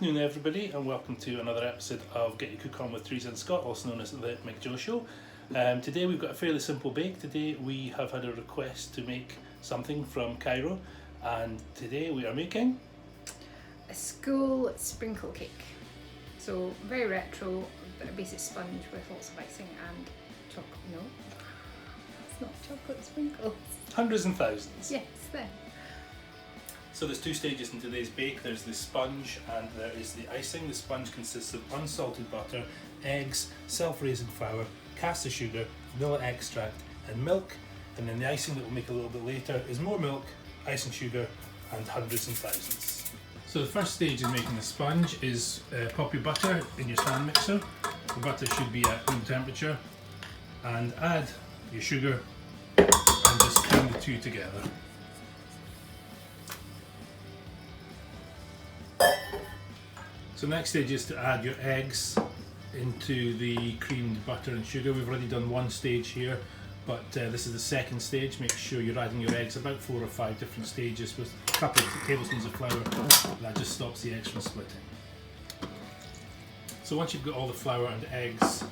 afternoon everybody, and welcome to another episode of Get Your Cook On with Teresa and Scott, also known as the Mick Joe Show. Today we've got a fairly simple bake. Today we have had a request to make something from Cairo, and today we are making a school sprinkle cake. So very retro, but a basic sponge with lots of icing and chocolate. No, it's not chocolate sprinkles. hundreds and thousands. Yes, there. So there's two stages in today's bake. There's the sponge and there is the icing. The sponge consists of unsalted butter, eggs, self-raising flour, caster sugar, vanilla extract and milk. And then the icing that we'll make a little bit later is more milk, icing sugar and hundreds and thousands. So the first stage in making the sponge is pop your butter in your stand mixer. The butter should be at room temperature, and add your sugar and just cream the two together. So next stage is to add your eggs into the creamed butter and sugar. We've already done one stage here, but this is the second stage. Make sure you're adding your eggs about 4 or 5 different stages with a couple of tablespoons of flour. That just stops the eggs from splitting. So once you've got all the flour and eggs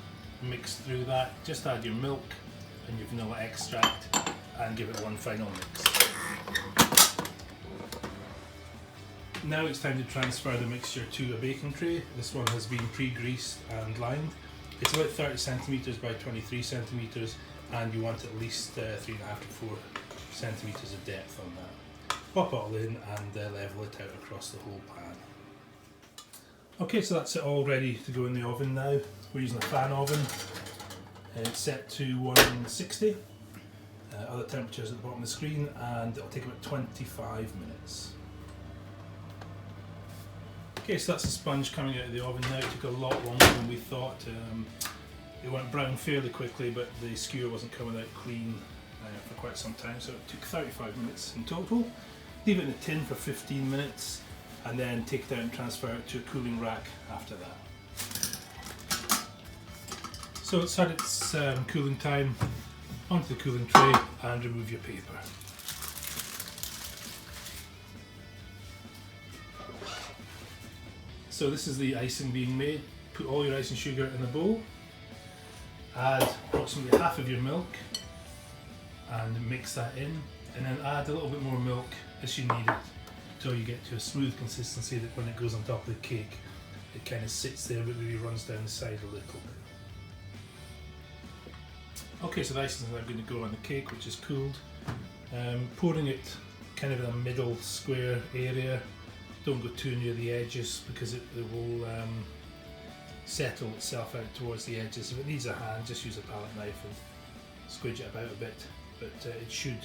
mixed through that, just add your milk and your vanilla extract and give it one final mix. Now it's time to transfer the mixture to a baking tray. This one has been pre-greased and lined. It's about 30 centimetres by 23 centimetres, and you want at least 3.5 to 4 centimetres of depth on that. Pop it all in and level it out across the whole pan. Okay, so that's it all ready to go in the oven now. We're using a fan oven. It's set to 160. Other temperatures at the bottom of the screen, and it'll take about 25 minutes. Okay, so that's the sponge coming out of the oven now. It took a lot longer than we thought. It went brown fairly quickly, but the skewer wasn't coming out clean for quite some time, so it took 35 minutes in total. Leave it in a tin for 15 minutes and then take it out and transfer it to a cooling rack after that. So it's had its cooling time. Onto the cooling tray and remove your paper. So this is the icing being made. Put all your icing sugar in a bowl, add approximately half of your milk and mix that in, and then add a little bit more milk as you need it until you get to a smooth consistency that when it goes on top of the cake it kind of sits there but maybe runs down the side a little bit. Okay, so the icing is now going to go on the cake, which is cooled. Pouring it kind of in a middle square area. Don't go too near the edges because it will settle itself out towards the edges. If it needs a hand, just use a palette knife and squidge it about a bit, but it should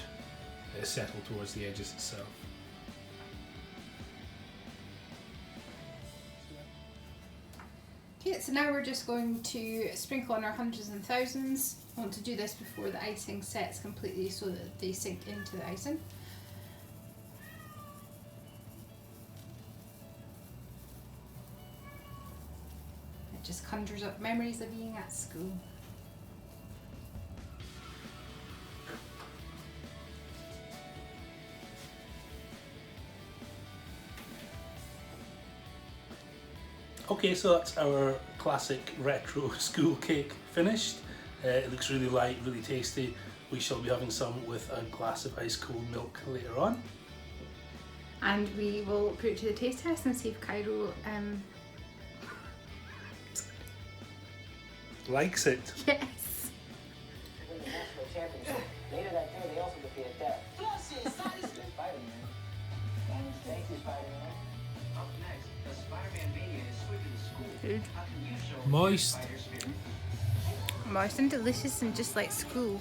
settle towards the edges itself. Okay, so now we're just going to sprinkle on our hundreds and thousands. I want to do this before the icing sets completely so that they sink into the icing. It just conjures up memories of being at school. Okay, so that's our classic retro school cake finished. It looks really light, really tasty. We shall be having some with a glass of ice cold milk later on. And we will put it to the taste test and see if Cairo likes it. yes. Win the national championship. Later that day, they also defeated Death. Spider-Man. Thank you, Spider-Man. Up next, the Spider-Man mania is sweeping the school. Good. How can you show Moist. spider spirit? Moist and delicious and just like school.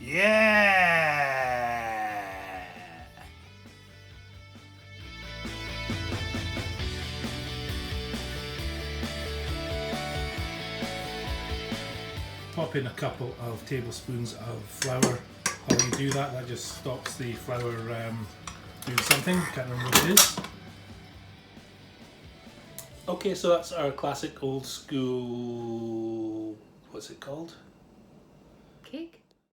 Yeah! Pop in a couple of tablespoons of flour. While you do that, that just stops the flour doing something. Can't remember what it is. Okay, so that's our classic old school, what's it called? Cake?